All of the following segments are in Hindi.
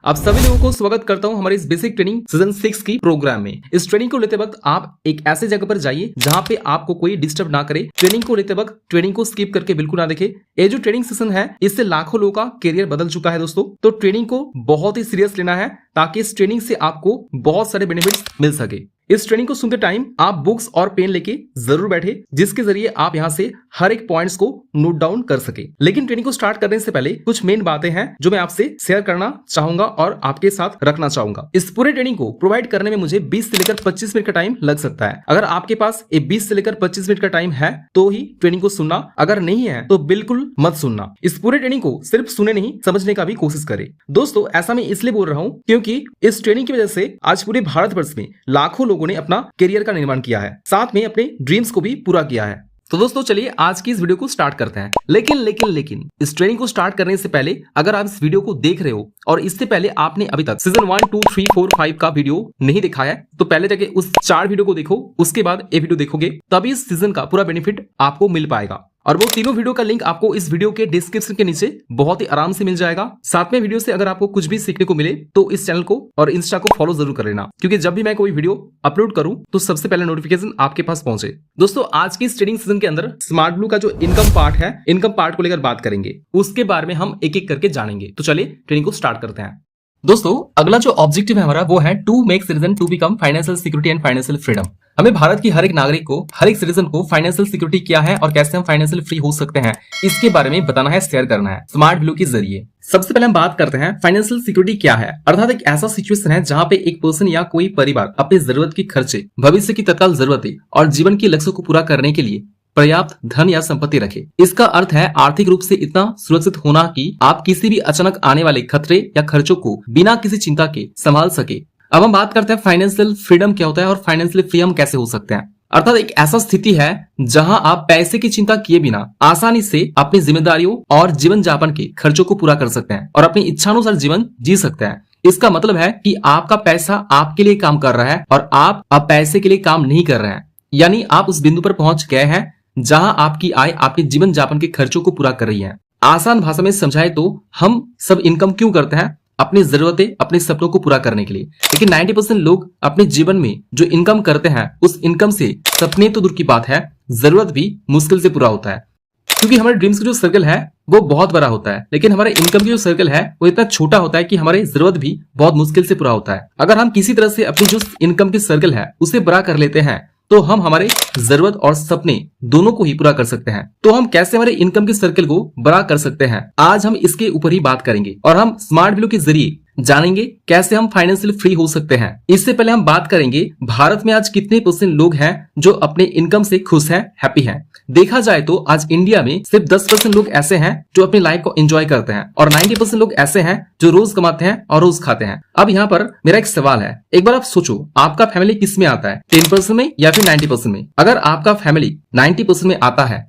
आप सभी लोगों को स्वागत करता हूं हमारे इस बेसिक ट्रेनिंग सीजन 6 की प्रोग्राम में। इस ट्रेनिंग को लेते वक्त आप एक ऐसे जगह पर जाइए जहां पे आपको कोई डिस्टर्ब ना करे। ट्रेनिंग को लेते वक्त ट्रेनिंग को स्किप करके बिल्कुल ना देखे। ये जो ट्रेनिंग सेशन है इससे लाखों लोगों का करियर बदल चुका है दोस्तों। तो ट्रेनिंग को बहुत ही सीरियस लेना है ताकि इस ट्रेनिंग से आपको बहुत सारे बेनिफिट्स मिल सके। इस ट्रेनिंग को सुनते टाइम आप बुक्स और पेन लेके जरूर बैठे, जिसके जरिए आप यहां से हर एक पॉइंट्स को नोट डाउन कर सके। लेकिन ट्रेनिंग को स्टार्ट करने से पहले कुछ मेन बातें हैं जो मैं आपसे शेयर करना चाहूंगा और आपके साथ रखना चाहूंगा। इस पूरे ट्रेनिंग को प्रोवाइड करने में मुझे 20 से लेकर 25 मिनट का टाइम लग सकता है। अगर आपके पास ये 20 से लेकर 25 मिनट का टाइम है तो ही ट्रेनिंग को सुनना, अगर नहीं है तो बिल्कुल मत सुनना। इस पूरे ट्रेनिंग को सिर्फ सुने नहीं, समझने का भी कोशिश करें। दोस्तों ऐसा मैं इसलिए बोल रहा हूं क्योंकि इस ट्रेनिंग की वजह से आज पूरे भारतवर्ष में लाखों लोगों ने अपना करियर का निर्माण किया है, साथ में अपने ड्रीम्स को भी पूरा किया है। तो दोस्तों चलिए आज की इस वीडियो को स्टार्ट करते हैं। लेकिन इस ट्रेनिंग को स्टार्ट करने से पहले अगर आप इस वीडियो को देख रहे हो और इससे पहले आपने अभी तक सीजन 1, 2, 3, 4, 5 का वीडियो नहीं देखा है तो पहले जाके उस 4 वीडियो को देखो, उसके बाद ये वीडियो देखोगे, तभी इस सीजन का पूरा बेनिफिट आपको मिल पाएगा। और वो तीनों वीडियो का लिंक आपको इस वीडियो के डिस्क्रिप्शन के नीचे बहुत ही आराम से मिल जाएगा। साथ में वीडियो से अगर आपको कुछ भी सीखने को मिले तो इस चैनल को और इंस्टा को फॉलो जरूर कर लेना, क्योंकि जब भी मैं कोई वीडियो अपलोड करूं तो सबसे पहले नोटिफिकेशन आपके पास पहुंचे। दोस्तों आज की इस ट्रेनिंग सीजन के अंदर स्मार्ट ब्लू का जो इनकम पार्ट है, इनकम पार्ट को लेकर बात करेंगे, उसके बारे में हम एक एक करके जानेंगे। तो चलिए ट्रेनिंग को स्टार्ट करते हैं। दोस्तों अगला जो ऑब्जेक्टिव है हमारा वो है to make citizen to become financial security and financial freedom. हमें भारत की हर एक नागरिक को, हर एक सिटीजन को फाइनेंशियल सिक्योरिटी क्या है और कैसे हम फाइनेंशियल फ्री हो सकते हैं, इसके बारे में बताना है, शेयर करना है स्मार्ट ब्लू के जरिए। सबसे पहले हम बात करते हैं फाइनेंशियल सिक्योरिटी क्या है। अर्थात एक ऐसा सिचुएशन है जहां पे एक पर्सन या कोई परिवार अपनी जरूरत की खर्चे, भविष्य की तत्काल जरूरतें और जीवन के लक्ष्यों को पूरा करने के लिए पर्याप्त धन या संपत्ति रखे। इसका अर्थ है आर्थिक रूप से इतना सुरक्षित होना कि आप किसी भी अचानक आने वाले खतरे या खर्चों को बिना किसी चिंता के संभाल सके। अब हम बात करते हैं फाइनेंशियल फ्रीडम क्या होता है और फाइनेंशियल फ्री हम कैसे हो सकते हैं। अर्थात एक ऐसा स्थिति है जहां आप पैसे की चिंता किए बिना आसानी से अपनी जिम्मेदारियों और जीवन यापन के खर्चों को पूरा कर सकते हैं और अपनी इच्छानुसार जीवन जी सकते हैं। इसका मतलब है कि आपका पैसा आपके लिए काम कर रहा है और आप अब पैसे के लिए काम नहीं कर रहे हैं। यानी आप उस बिंदु पर पहुंच गए हैं जहां आपकी आय आपके जीवन यापन के खर्चों को पूरा कर रही है। आसान भाषा में समझाए तो हम सब इनकम क्यों करते हैं? अपनी जरूरतें, अपने सपनों को पूरा करने के लिए। लेकिन 90% लोग अपने जीवन में जो इनकम करते हैं उस इनकम से सपने तो दूर की बात है, जरूरत भी मुश्किल से पूरा होता है। क्योंकि हमारे ड्रीम्स का जो सर्कल है वो बहुत बड़ा होता है, लेकिन हमारे इनकम की जो सर्कल है वो इतना छोटा होता है कि हमारी जरूरत भी बहुत मुश्किल से पूरा होता है। अगर हम किसी तरह से अपनी जो इनकम की सर्कल है उसे बड़ा कर लेते हैं तो हम हमारे जरूरत और सपने दोनों को ही पूरा कर सकते हैं। तो हम कैसे हमारे इनकम के सर्कल को बड़ा कर सकते हैं, आज हम इसके ऊपर ही बात करेंगे और हम स्मार्ट ब्लू के जरिए जानेंगे कैसे हम फाइनेंशियल फ्री हो सकते हैं। इससे पहले हम बात करेंगे भारत में आज कितने % लोग हैं जो अपने इनकम से खुश हैं, हैप्पी हैं। देखा जाए तो आज इंडिया में सिर्फ 10% लोग ऐसे हैं जो अपनी लाइफ को एंजॉय करते हैं और 90% लोग ऐसे हैं जो रोज कमाते हैं और रोज खाते हैं। अब यहाँ पर मेरा एक सवाल है, एक बार आप सोचो आपका फैमिली किस में आता है, 10% में या फिर 90% में? अगर आपका फैमिली 90% में आता है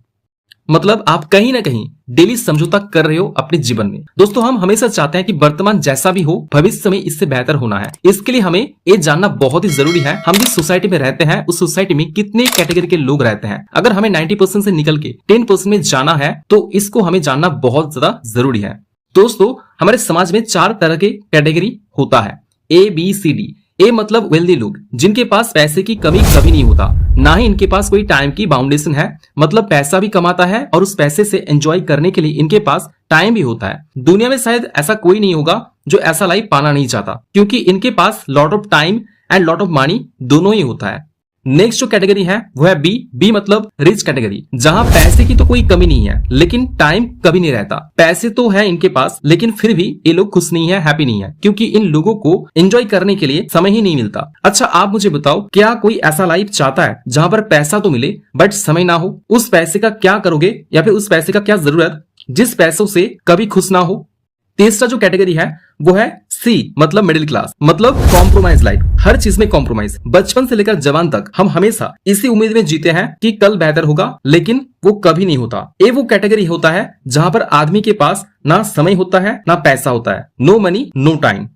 मतलब आप कहीं ना कहीं डेली समझौता कर रहे हो अपने जीवन में। दोस्तों हम हमेशा चाहते हैं कि वर्तमान जैसा भी हो भविष्य में इससे बेहतर होना है। इसके लिए हमें ये जानना बहुत ही जरूरी है हम जिस सोसाइटी में रहते हैं उस सोसाइटी में कितने कैटेगरी के लोग रहते हैं। अगर हमें 90% से निकल के 10% में जाना है तो इसको हमें जानना बहुत ज्यादा जरूरी है। दोस्तों हमारे समाज में 4 तरह के कैटेगरी होता है, ABCD। ए मतलब वेल्दी लोग जिनके पास पैसे की कमी कभी नहीं होता, ना ही इनके पास कोई टाइम की बाउंडेशन है, मतलब पैसा भी कमाता है और उस पैसे से एंजॉय करने के लिए इनके पास टाइम भी होता है। दुनिया में शायद ऐसा कोई नहीं होगा जो ऐसा लाइफ पाना नहीं चाहता, क्योंकि इनके पास lot of time and lot of money दोनों ही होता है। नेक्स्ट जो कैटेगरी है वो है बी मतलब रिच कैटेगरी, जहां पैसे की तो कोई कमी नहीं है लेकिन टाइम कभी नहीं रहता। पैसे तो है इनके पास लेकिन फिर भी ये लोग खुश नहीं है, हैप्पी नहीं है, क्योंकि इन लोगों को एंजॉय करने के लिए समय ही नहीं मिलता। अच्छा आप मुझे बताओ, क्या कोई ऐसा लाइफ चाहता है जहां पर पैसा तो मिले बट समय ना हो? उस पैसे का क्या करोगे या फिर उस पैसे का क्या जरूरत जिस पैसों से कभी खुश ना हो? तीसरा जो कैटेगरी है वो है C मतलब मिडिल क्लास, मतलब कॉम्प्रोमाइज लाइफ, हर चीज में कॉम्प्रोमाइज। बचपन से लेकर जवान तक हम हमेशा इसी उम्मीद में जीते हैं कि कल बेहतर होगा, लेकिन वो कभी नहीं होता। ये वो कैटेगरी होता है जहां पर आदमी के पास ना समय होता है ना पैसा होता है, no money no time.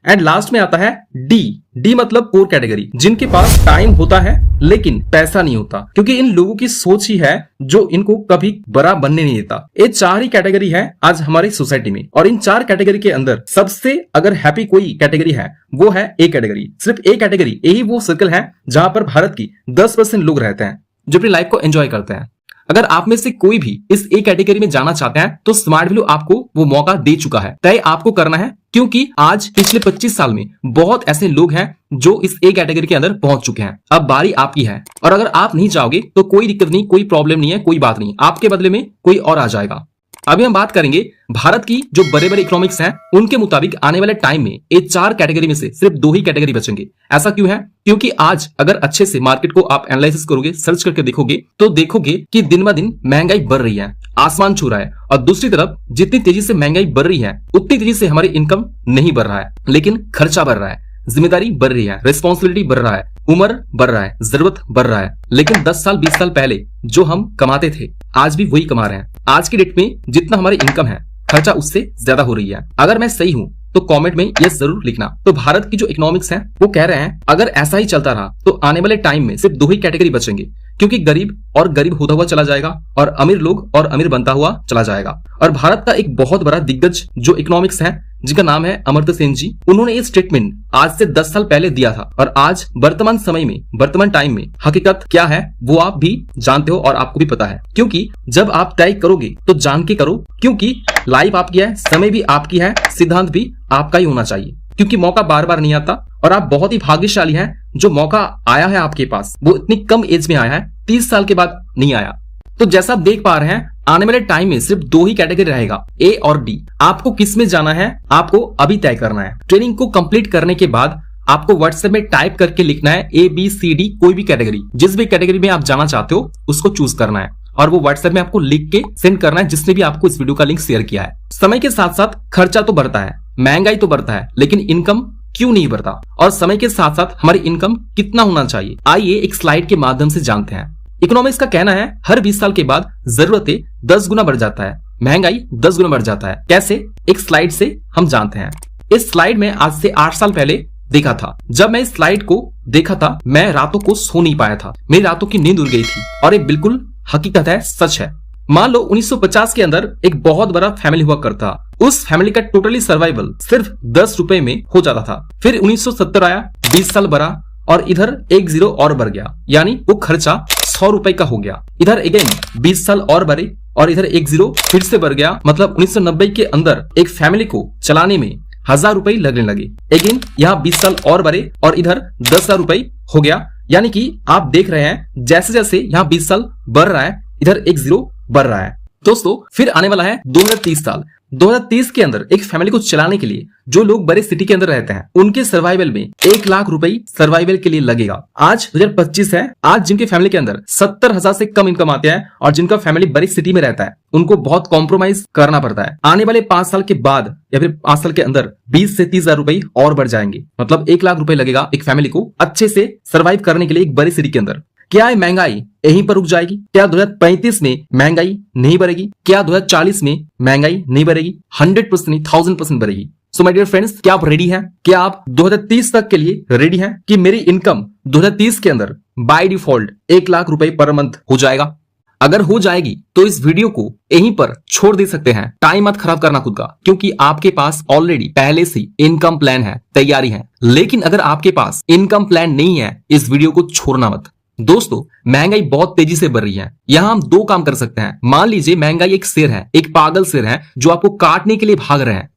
And last में आता है डी मतलब पोर कैटेगरी, जिनके पास टाइम होता है लेकिन पैसा नहीं होता, क्योंकि इन लोगों की सोच ही है जो इनको कभी बड़ा बनने नहीं देता। ये 4 ही कैटेगरी है आज हमारी सोसाइटी में, और इन 4 कैटेगरी के अंदर सबसे अगर हैप्पी कोई कैटेगरी है वो है ए कैटेगरी। सिर्फ ए कैटेगरी, यही वो सर्कल है जहां पर भारत की 10% लोग रहते हैं जो अपनी लाइफ को एंजॉय करते हैं। अगर आप में से कोई भी इस ए कैटेगरी में जाना चाहते हैं तो स्मार्ट वैल्यू आपको वो मौका दे चुका है। तय आपको करना है, क्योंकि आज पिछले 25 साल में बहुत ऐसे लोग हैं जो इस ए कैटेगरी के अंदर पहुंच चुके हैं। अब बारी आपकी है, और अगर आप नहीं चाहोगे तो कोई दिक्कत नहीं, कोई प्रॉब्लम नहीं है, कोई बात नहीं, आपके बदले में कोई और आ जाएगा। अभी हम बात करेंगे भारत की जो बड़े बड़े इकोनॉमिक्स हैं उनके मुताबिक आने वाले टाइम में ये 4 कैटेगरी में से सिर्फ 2 ही कैटेगरी बचेंगे। ऐसा क्यों है? क्योंकि आज अगर अच्छे से मार्केट को आप एनालिसिस करोगे, सर्च करके देखोगे तो देखोगे कि दिन ब दिन महंगाई बढ़ रही है, आसमान छू रहा है, और दूसरी तरफ जितनी तेजी से महंगाई बढ़ रही है उतनी तेजी से हमारी इनकम नहीं बढ़ रहा है, लेकिन खर्चा बढ़ रहा है, जिम्मेदारी बढ़ रही है, रिस्पॉन्सिबिलिटी बढ़ रहा है, उम्र बढ़ रहा है, जरूरत बढ़ रहा है। लेकिन 10 साल 20 साल पहले जो हम कमाते थे आज भी वही कमा रहे हैं। आज की डेट में जितना हमारी इनकम है खर्चा उससे ज्यादा हो रही है। अगर मैं सही हूं तो कमेंट में यस जरूर लिखना। तो भारत की जो इकोनॉमिक्स है वो कह रहे हैं अगर ऐसा ही चलता रहा तो आने वाले टाइम में सिर्फ 2 ही कैटेगरी बचेंगे, क्योंकि गरीब और गरीब होता हुआ चला जाएगा और अमीर लोग और अमीर बनता हुआ चला जाएगा। और भारत का एक बहुत बड़ा दिग्गज जो इकोनॉमिक्स है जिनका नाम है अमर्त्य सेन जी, उन्होंने ये स्टेटमेंट आज से 10 साल पहले दिया था, और आज वर्तमान समय में वर्तमान टाइम में हकीकत क्या है वो आप भी जानते हो और आपको भी पता है। क्योंकि जब आप तय करोगे तो जान के करो, क्योंकि लाइफ आपकी है, समय भी आपकी है, सिद्धांत भी आपका ही होना चाहिए, क्योंकि मौका बार बार नहीं आता। और आप बहुत ही भाग्यशाली हैं जो मौका आया है आपके पास वो इतनी कम एज में आया है, 30 साल के बाद नहीं आया। तो जैसा आप देख पा रहे हैं आने वाले टाइम में सिर्फ 2 ही कैटेगरी रहेगा, ए और डी। आपको किस में जाना है आपको अभी तय करना है। ट्रेनिंग को कंप्लीट करने के बाद आपको व्हाट्सएप में टाइप करके लिखना है ABCD, कोई भी कैटेगरी, जिस भी कैटेगरी में आप जाना चाहते हो उसको चूज करना है, और वो व्हाट्सएप में आपको लिख के सेंड करना है जिसने भी आपको इस वीडियो का लिंक शेयर किया है। समय के साथ साथ खर्चा तो बढ़ता है, महंगाई तो बढ़ता है, लेकिन इनकम क्यों नहीं बढ़ता, और समय के साथ साथ हमारी इनकम कितना होना चाहिए, आइए एक स्लाइड के माध्यम से जानते हैं। इकोनॉमिक्स का कहना है हर 20 साल के बाद जरूरतें 10 गुना बढ़ जाता है, महंगाई 10 गुना बढ़ जाता है। कैसे? एक स्लाइड से हम जानते हैं। इस स्लाइड में आज से 8 साल पहले देखा था। जब मैं इस स्लाइड को देखा था मैं रातों को सो नहीं पाया था, मेरी रातों की नींद उड़ गई थी, और ये बिल्कुल हकीकत है, सच है। मान लो 1950 के अंदर एक बहुत बड़ा फैमिली हुआ करता, उस फैमिली का टोटली सर्वाइवल सिर्फ 10 रुपए में हो जाता था। फिर 1970 आया, 20 साल बढ़ा, और इधर 1 0 और बढ़ गया, यानी वो खर्चा 100 रुपए का हो गया। इधर अगेन 20 साल और बढ़े, और इधर 1 0 फिर से बढ़ गया। मतलब 1990 के अंदर एक फैमिली को चलाने में 1000 रुपए लगने लगे। अगेन यहाँ 20 साल और बढ़े, और इधर 10,000 रुपए हो गया। यानी कि आप देख रहे हैं जैसे जैसे यहाँ 20 साल बढ़ रहा है इधर 1 0 बढ़ रहा है। दोस्तों फिर आने वाला है 2030 साल। 2030 के अंदर एक फैमिली को चलाने के लिए जो लोग बड़े सिटी के अंदर रहते हैं उनके सर्वाइवल में 1 लाख रुपए सर्वाइवल के लिए लगेगा। आज 2025 है, आज जिनके फैमिली के अंदर 70,000 से कम इनकम आते हैं और जिनका फैमिली बड़ी सिटी में रहता है उनको बहुत कॉम्प्रोमाइज करना पड़ता है। आने वाले 5 साल के बाद या फिर 5 साल के अंदर 20 से 30,000 रुपए और बढ़ जाएंगे। मतलब 1 लाख रुपए लगेगा एक फैमिली को अच्छे से सर्वाइव करने के लिए एक बड़ी सिटी के अंदर। क्या है महंगाई यहीं पर रुक जाएगी? क्या 2035 में महंगाई नहीं बढ़ेगी? क्या 2040 में महंगाई नहीं बढ़ेगी? 100% नहीं, 1000% बढ़ेगी। सो माय डियर फ्रेंड्स, क्या आप रेडी हैं? क्या आप 2030 तक के लिए रेडी हैं कि मेरी इनकम 2030 के अंदर बाय डिफॉल्ट 1 लाख रुपए पर मंथ हो जाएगा? अगर हो जाएगी तो इस वीडियो को यहीं पर छोड़ दे सकते हैं। टाइम मत खराब करना खुद का, क्योंकि आपके पास ऑलरेडी पहले से इनकम प्लान है, तैयारी है। लेकिन अगर आपके पास इनकम प्लान नहीं है इस वीडियो को छोड़ना मत। दोस्तों महंगाई बहुत तेजी से बढ़ रही है। यहाँ हम 2 काम कर सकते हैं। मान लीजिए महंगाई एक शेर है, एक पागल शेर है जो आपको काटने के लिए भाग रहे हैं।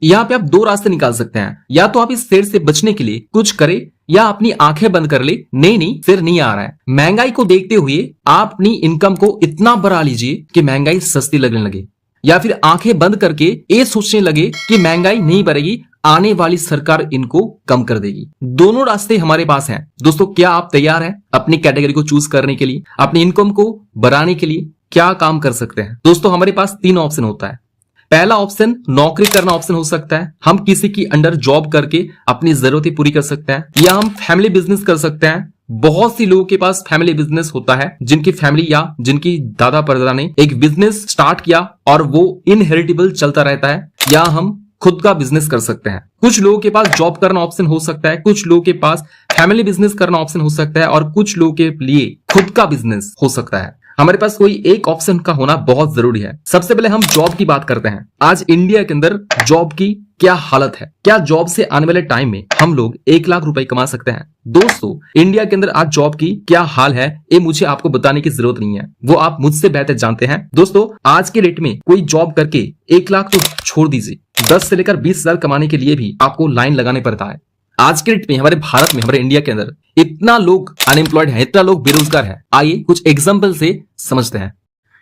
यहाँ पे आप 2 रास्ते निकाल सकते हैं। या तो आप इस शेर से बचने के लिए कुछ करें, या अपनी आंखें बंद कर ले, नहीं शेर नहीं आ रहा है। महंगाई को देखते हुए आप अपनी इनकम को इतना बढ़ा लीजिए कि महंगाई सस्ती लगने लगे, या फिर आंखें बंद करके ये सोचने लगे कि महंगाई नहीं बढ़ेगी, आने वाली सरकार इनको कम कर देगी। दोनों रास्ते हमारे पास हैं। दोस्तों क्या आप तैयार हैं अपनी कैटेगरी को चूज करने के लिए, अपनी इनकम को बढ़ाने के लिए? क्या काम कर सकते हैं? दोस्तों हमारे पास 3 ऑप्शन होता है। पहला ऑप्शन नौकरी करना ऑप्शन हो सकता है। हम किसी की अंडर जॉब करके अपनी जरूरतें पूरी कर सकते हैं, या हम फैमिली बिजनेस कर सकते हैं। बहुत सी लोगों के पास फैमिली बिजनेस होता है, जिनकी फैमिली या जिनकी दादा परदादा ने एक बिजनेस स्टार्ट किया और वो इनहेरिटेबल चलता रहता है। या हम खुद का बिजनेस कर सकते हैं। कुछ लोगों के पास जॉब करना ऑप्शन हो सकता है, कुछ लोगों के पास फैमिली बिजनेस करना ऑप्शन हो सकता है और कुछ लोगों के लिए खुद का बिजनेस हो सकता है। हमारे पास कोई एक ऑप्शन का होना बहुत जरूरी है। सबसे पहले हम जॉब की बात करते हैं। आज इंडिया के अंदर जॉब की क्या हालत है? क्या जॉब से आने वाले टाइम में हम लोग 1 लाख रुपए कमा सकते हैं? दोस्तों, इंडिया के अंदर आज जॉब की क्या हाल है ये मुझे आपको बताने की जरूरत नहीं है, वो आप मुझसे बेहतर जानते हैं। दोस्तों, आज के रेट में कोई जॉब करके 1 लाख तो छोड़ दीजिए, 10 से लेकर 20,000 कमाने के लिए भी आपको लाइन लगाने पड़ता है। आज के डेट में हमारे भारत में, हमारे इंडिया के अंदर इतना लोग अनएम्प्लॉयड है, इतना लोग बेरोजगार है। आइए कुछ एग्जांपल से समझते हैं।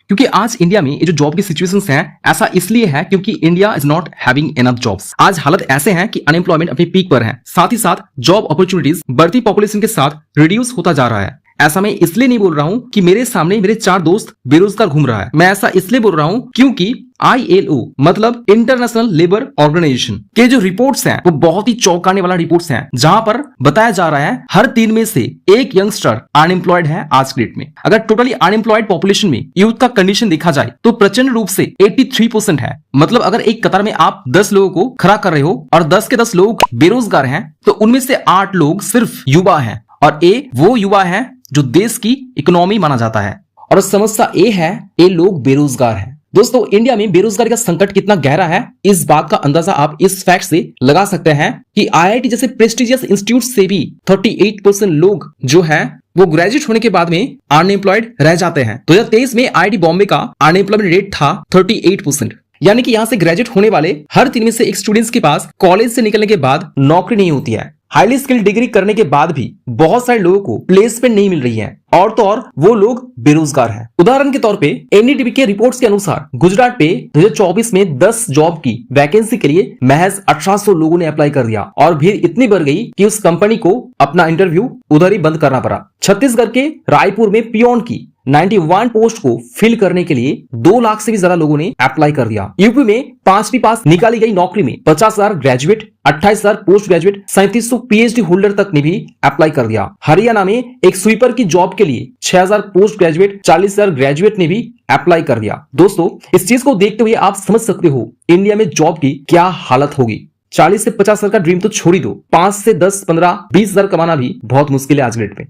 क्योंकि आज इंडिया में ये जो जॉब की सिचुएशंस हैं, ऐसा इसलिए है क्योंकि India is not having enough jobs. आज हालत ऐसे हैं कि अनएम्प्लॉयमेंट अपनी पीक पर है, साथ ही साथ जॉब अपॉर्चुनिटीज बढ़ती पॉपुलेशन के साथ रिड्यूस होता जा रहा है। ऐसा मैं इसलिए नहीं बोल रहा हूं कि मेरे सामने मेरे 4 दोस्त बेरोजगार घूम रहा है। मैं ऐसा इसलिए बोल रहा हूं क्योंकि ILO मतलब इंटरनेशनल लेबर ऑर्गेनाइजेशन के जो रिपोर्ट्स हैं वो बहुत ही चौंकाने वाला रिपोर्ट्स हैं, जहां पर बताया जा रहा है हर 3 में से 1 यंगस्टर अनएम्प्लॉयड है आज के डेट में। अगर टोटली अनएम्प्लॉयड पॉपुलेशन में यूथ का कंडीशन देखा जाए तो प्रचंड रूप से 83% है। मतलब अगर एक कतार में आप 10 लोगों को खड़ा कर रहे हो और 10 के 10 लोग बेरोजगार हैं, तो उनमें से 8 लोग सिर्फ युवा हैं और ये वो युवा है जो देश की इकोनॉमी माना जाता है। और समस्या ये है, ये लोग बेरोजगार हैं। दोस्तों, इंडिया में बेरोजगारी का संकट कितना गहरा है, इस बात का अंदाजा आप इस फैक्ट से लगा सकते हैं कि IIT जैसे प्रेस्टिजियस इंस्टीट्यूट से भी 38% लोग जो हैं वो ग्रेजुएट होने के बाद में अनएम्प्लॉयड रह जाते हैं। 2023 में IIT बॉम्बे का अनएम्प्लॉयमेंट रेट था 38%। यानी कि यहां से ग्रेजुएट होने वाले हर 3 में से 1 स्टूडेंट्स के पास कॉलेज से निकलने के बाद नौकरी नहीं होती है। हाईली स्किल्ड डिग्री करने के बाद भी बहुत सारे लोगों को प्लेसमेंट नहीं मिल रही है और तो और वो लोग बेरोजगार हैं। उदाहरण के तौर पे NDTV के रिपोर्ट्स के अनुसार गुजरात पे 2024 में 10 जॉब की वैकेंसी के लिए महज 1800 लोगों ने अप्लाई कर दिया और भीड़ इतनी बढ़ गई कि उस कंपनी को अपना इंटरव्यू उधर ही बंद करना पड़ा। छत्तीसगढ़ के रायपुर में पियोन की 91 पोस्ट को फिल करने के लिए 2 लाख से भी ज्यादा लोगों ने अप्लाई कर दिया। यूपी में 5वीं पास निकाली गई नौकरी में 50,000 graduate, 28,000 post graduate, 3700 PhD holder तक ने भी अप्लाई कर दिया। हरियाणा में एक स्वीपर की जॉब के लिए 6,000 पोस्ट ग्रेजुएट, 40,000 ग्रेजुएट ने भी अप्लाई कर दिया। दोस्तों, इस चीज को देखते हुए आप समझ सकते हो इंडिया में जॉब की क्या हालत होगी। 40 से 50,000 का ड्रीम तो छोड़ ही दो, 5 से 10, 15, 20,000 कमाना भी बहुत मुश्किल है आज के डेट में।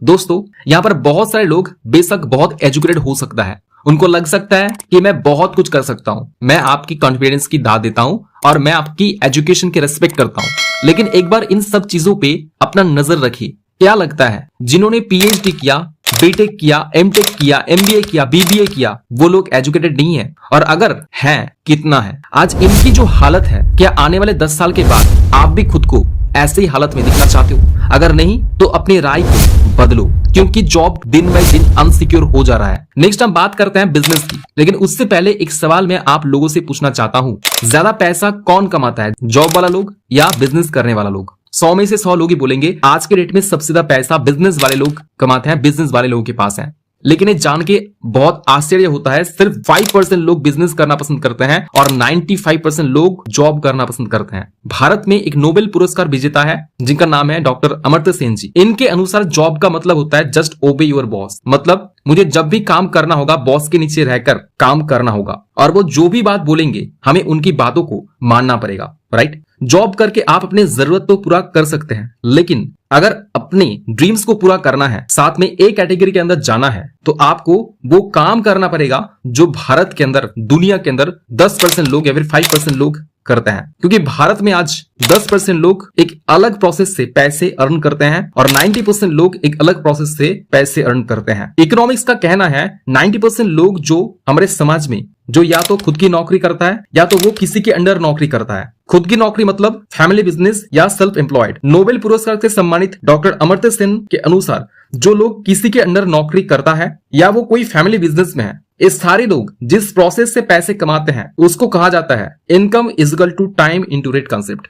दोस्तों, यहाँ पर बहुत सारे लोग बेशक बहुत एजुकेटेड हो सकता है, उनको लग सकता है कि मैं बहुत कुछ कर सकता हूं, मैं आपकी कॉन्फिडेंस की दाद देता हूं और मैं आपकी एजुकेशन की रेस्पेक्ट करता हूं। लेकिन एक बार इन सब चीजों पे अपना नजर रखिए। क्या लगता है जिन्होंने PhD किया, BTech किया, MTech किया, MBA किया, BBA किया, वो लोग एजुकेटेड नहीं है? और अगर हैं, कितना है? आज इनकी जो हालत है, क्या आने वाले 10 साल के बाद आप भी खुद को ऐसे ही हालत में दिखना चाहते हो? अगर नहीं तो अपनी राय को बदलो, क्योंकि जॉब दिन बाय दिन अनसिक्योर हो जा रहा है। नेक्स्ट हम बात करते हैं बिजनेस की, लेकिन उससे पहले एक सवाल मैं आप लोगों से पूछना चाहता हूं, ज्यादा पैसा कौन कमाता है, जॉब वाला लोग या बिजनेस करने वाला लोग? 100 में से 100 लोग ही बोलेंगे आज के डेट में सबसे ज्यादा पैसा बिजनेस वाले लोग कमाते हैं, बिजनेस वाले लोगों के पास है। लेकिन ये जान के बहुत आश्चर्य होता है, सिर्फ 5% लोग बिजनेस करना पसंद करते हैं और 95% लोग जॉब करना पसंद करते हैं। भारत में एक नोबेल पुरस्कार विजेता है जिनका नाम है डॉक्टर अमर्त्य सेन जी। इनके अनुसार जॉब का मतलब होता है जस्ट ओबे योर बॉस, मतलब मुझे जब भी काम करना होगा बॉस के नीचे रहकर काम करना होगा और वो जो भी बात बोलेंगे हमें उनकी बातों को मानना पड़ेगा, राइट? जॉब करके आप अपने जरूरत तो पूरा कर सकते हैं, लेकिन अगर अपने ड्रीम्स को पूरा करना है, साथ में एक कैटेगरी के अंदर जाना है, तो आपको वो काम करना पड़ेगा जो भारत के अंदर, दुनिया के अंदर 10% लोग या फिर 5% लोग करते हैं। क्योंकि भारत में आज 10% लोग एक अलग प्रोसेस से पैसे अर्न करते हैं और 90% लोग एक अलग प्रोसेस से पैसे अर्न करते हैं। इकोनॉमिक्स का कहना है 90% लोग जो हमारे समाज में जो या तो खुद की नौकरी करता है या तो वो किसी के अंडर नौकरी करता है। खुद की नौकरी मतलब फैमिली बिजनेस या सेल्फ एम्प्लॉयड। नोबेल पुरस्कार से सम्मानित डॉक्टर अमर्त्य सेन के अनुसार जो लोग किसी के अंडर नौकरी करता है या वो कोई फैमिली बिजनेस में है, ये सारे लोग जिस प्रोसेस से पैसे कमाते हैं उसको कहा जाता है income is equal to time into rate concept.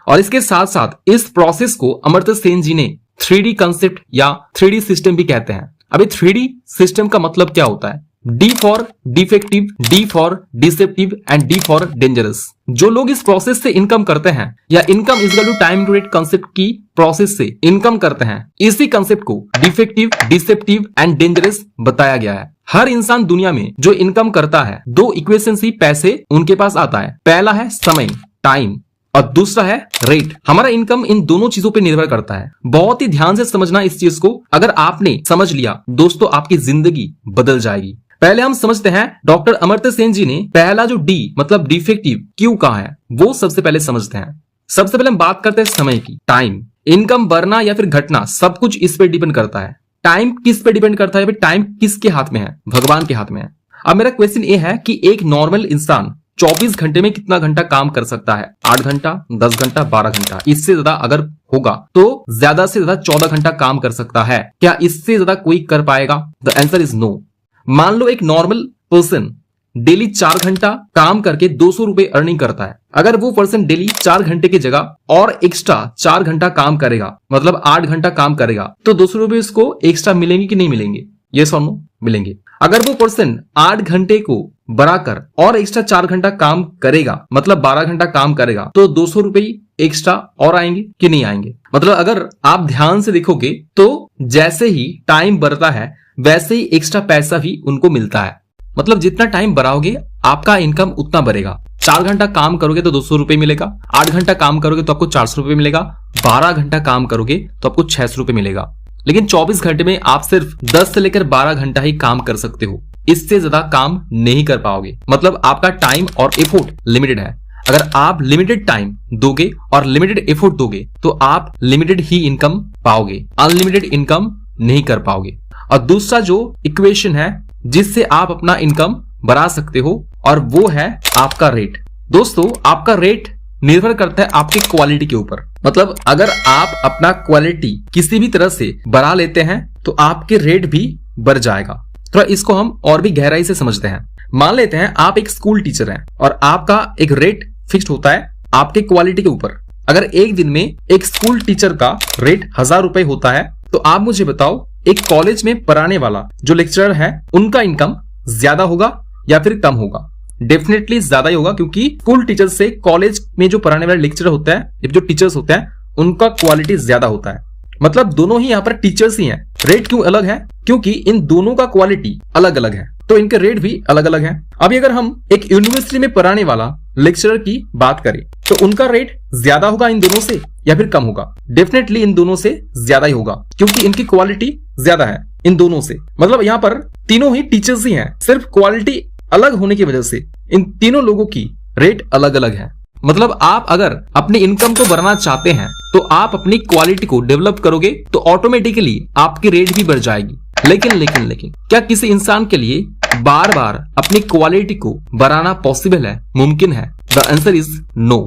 और इसके साथ साथ इस प्रोसेस को अमर्त्य सेन जी ने 3D कंसेप्ट या 3D सिस्टम भी कहते हैं। अभी 3D सिस्टम का मतलब क्या होता है? D for defective, D for deceptive and D for dangerous. जो लोग इस प्रोसेस से इनकम करते हैं या income is equal to time to rate concept की प्रोसेस से इनकम करते हैं, इसी कंसेप्ट को डिफेक्टिव, डिसेप्टिव एंड डेंजरस बताया गया है। हर इंसान दुनिया में जो इनकम करता है, 2 इक्वेशन ही पैसे उनके पास आता है। पहला है समय टाइम और दूसरा है रेट। हमारा इनकम इन दोनों चीजों पे निर्भर करता है। बहुत ही ध्यान से समझना इस चीज को। अगर आपने समझ लिया दोस्तों, आपकी जिंदगी बदल जाएगी। पहले हम समझते हैं डॉक्टर अमर्त्य सेन जी ने पहला जो डी मतलब डिफेक्टिव क्यों कहा है, वो सबसे पहले समझते हैं। सबसे पहले हम बात करते हैं समय की। टाइम, इनकम बढ़ना या फिर घटना, सब कुछ इस पे डिपेंड करता है। टाइम किस पे डिपेंड करता है? टाइम किसके हाथ में है? भगवान के हाथ में है। अब मेरा क्वेश्चन ये है कि एक नॉर्मल इंसान 24 घंटे में कितना घंटा काम कर सकता है? 8 घंटा, 10 घंटा, 12 घंटा। इससे ज्यादा अगर होगा तो ज्यादा से ज्यादा 14 घंटा काम कर सकता है। क्या इससे ज्यादा कोई कर पाएगा? The answer is no. मान लो एक नॉर्मल पर्सन डेली 4 घंटा काम करके 200 रुपए अर्निंग करता है। अगर वो पर्सन डेली 4 घंटे की जगह और एक्स्ट्रा 4 घंटा काम करेगा, मतलब 8 घंटा काम करेगा, तो 200 रुपए उसको एक्स्ट्रा मिलेंगे कि नहीं मिलेंगे? यस और नो? मिलेंगे। अगर वो पर्सन 8 घंटे को बढ़ाकर और एक्स्ट्रा 4 घंटा काम करेगा, मतलब 12 घंटा काम करेगा, तो 200 रुपए एक्स्ट्रा और आएंगे कि नहीं आएंगे? मतलब अगर आप ध्यान से देखोगे तो जैसे ही टाइम बढ़ता है वैसे ही एक्स्ट्रा पैसा भी उनको मिलता है। मतलब जितना टाइम बढ़ाओगे आपका इनकम उतना बढ़ेगा। 4 घंटा काम करोगे तो 200 रुपए मिलेगा, 8 घंटा काम करोगे तो आपको 400 रुपए मिलेगा, 12 घंटा काम करोगे तो आपको 600 रुपए मिलेगा। लेकिन 24 घंटे में आप सिर्फ 10 से लेकर 12 घंटा ही काम कर सकते हो। इससे ज्यादा काम नहीं कर पाओगे। मतलब आपका टाइम और एफोर्ट लिमिटेड है। अगर आप लिमिटेड टाइम दोगे और लिमिटेड एफोर्ट दोगे तो आप लिमिटेड ही इनकम पाओगे, अनलिमिटेड इनकम नहीं कर पाओगे। और दूसरा जो इक्वेशन है जिससे आप अपना इनकम बढ़ा सकते हो, और वो है आपका रेट। दोस्तों, आपका रेट निर्भर करता है आपकी क्वालिटी के ऊपर। मतलब अगर आप अपना क्वालिटी किसी भी तरह से बढ़ा लेते हैं तो आपके रेट भी बढ़ जाएगा। तो इसको हम और भी गहराई से समझते हैं। मान लेते हैं आप एक स्कूल टीचर हैं और आपका एक रेट फिक्स्ड होता है आपके क्वालिटी के ऊपर। अगर एक दिन में एक स्कूल टीचर का रेट 1000 रुपए होता है, तो आप मुझे बताओ एक कॉलेज में पढ़ाने वाला जो लेक्चरर है उनका इनकम ज्यादा होगा या फिर कम होगा? डेफिनेटली ज्यादा ही होगा, क्योंकि स्कूल टीचर से कॉलेज में जो पढ़ाने वाले लेक्चरर होते हैं, जो टीचर्स होते हैं, उनका क्वालिटी ज्यादा होता है। मतलब दोनों ही यहाँ पर टीचर्स ही हैं। रेट क्यों अलग है? क्योंकि इन दोनों का क्वालिटी अलग अलग है, तो इनके रेट भी अलग अलग है। अभी अगर हम एक यूनिवर्सिटी में पढ़ाने वाला लेक्चरर की बात करें तो उनका रेट ज्यादा होगा इन दोनों से या फिर कम होगा? डेफिनेटली इन दोनों से ज्यादा ही होगा, क्योंकि इनकी क्वालिटी ज्यादा है इन दोनों से। मतलब यहाँ पर तीनों ही टीचर्स ही हैं, सिर्फ क्वालिटी अलग होने की वजह से इन तीनों लोगों की रेट अलग अलग है। मतलब आप अगर अपनी इनकम को बढ़ाना चाहते हैं तो आप अपनी क्वालिटी को डेवलप करोगे तो ऑटोमेटिकली आपकी रेट भी बढ़ जाएगी। लेकिन क्या किसी इंसान के लिए बार बार अपनी क्वालिटी को बढ़ाना पॉसिबल है, मुमकिन है? The answer is no.